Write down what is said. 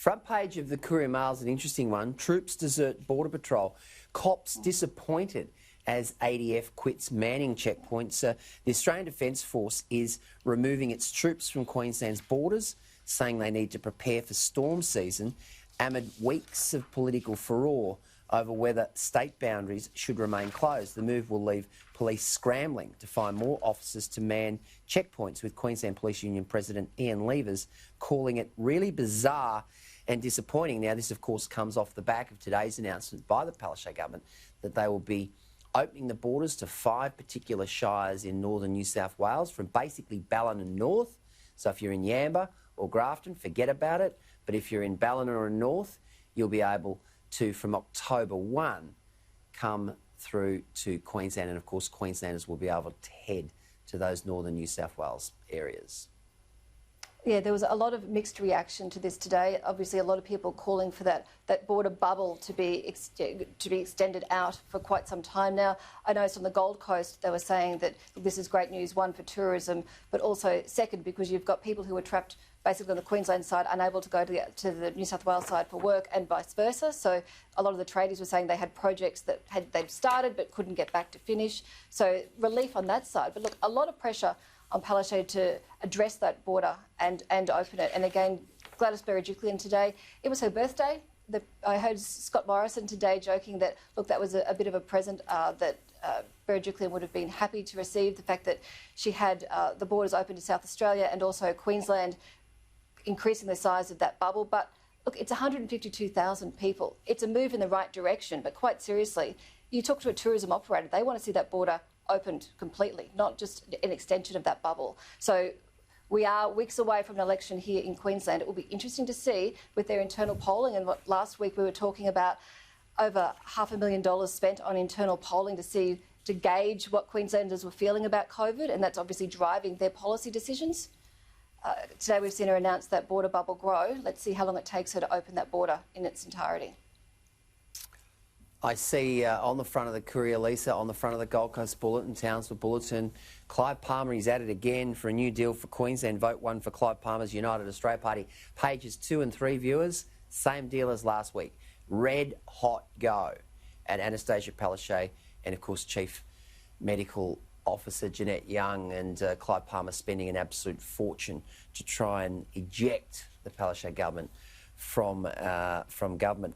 Front page of the Courier Mail is an interesting one. Troops desert Border Patrol. Cops disappointed as ADF quits manning checkpoints. The Australian Defence Force is removing its troops from Queensland's borders, saying they need to prepare for storm season amid weeks of political furore over whether state boundaries should remain closed. The move will leave police scrambling to find more officers to man checkpoints, with Queensland Police Union President Ian Levers calling it really bizarre and disappointing. Now, this, of course, comes off the back of today's announcement by the Palaszczuk government that they will be opening the borders to 5 particular shires in northern New South Wales, from basically Ballina north. So if you're in Yamba or Grafton, forget about it. But if you're in Ballina or north, you'll be able to, from October 1, come through to Queensland. And, of course, Queenslanders will be able to head to those northern New South Wales areas. Yeah, there was a lot of mixed reaction to this today. Obviously, a lot of people calling for that border bubble to be extended out for quite some time now. I noticed on the Gold Coast they were saying that this is great news, one, for tourism, but also second, because you've got people who are trapped basically on the Queensland side, unable to go to the New South Wales side for work, and vice versa. So a lot of the tradies were saying they had projects that they'd started but couldn't get back to finish. So relief on that side. But look, a lot of pressure on Palaszczuk to address that border and open it. And again, Gladys Berejiklian today, it was her birthday. I heard Scott Morrison today joking that, look, that was a bit of a present that Berejiklian would have been happy to receive, the fact that she had the borders open to South Australia and also Queensland increasing the size of that bubble. But look, it's 152,000 people. It's a move in the right direction, but quite seriously, you talk to a tourism operator, they want to see that border opened completely, not just an extension of that bubble. So we are weeks away from an election here in Queensland. It will be interesting to see with their internal polling, and what last week we were talking about over $500,000 spent on internal polling to gauge what Queenslanders were feeling about COVID, and that's obviously driving their policy decisions. Today we've seen her announce that border bubble grow. Let's see how long it takes her to open that border in its entirety. I see on the front of the Courier, Leisa, on the front of the Gold Coast Bulletin, Townsville Bulletin, Clive Palmer is at it again for a new deal for Queensland. Vote 1 for Clive Palmer's United Australia Party. Pages 2 and 3, viewers, same deal as last week. Red hot go at Annastacia Palaszczuk and, of course, Chief Medical Officer Jeanette Young, and Clive Palmer spending an absolute fortune to try and eject the Palaszczuk government from government.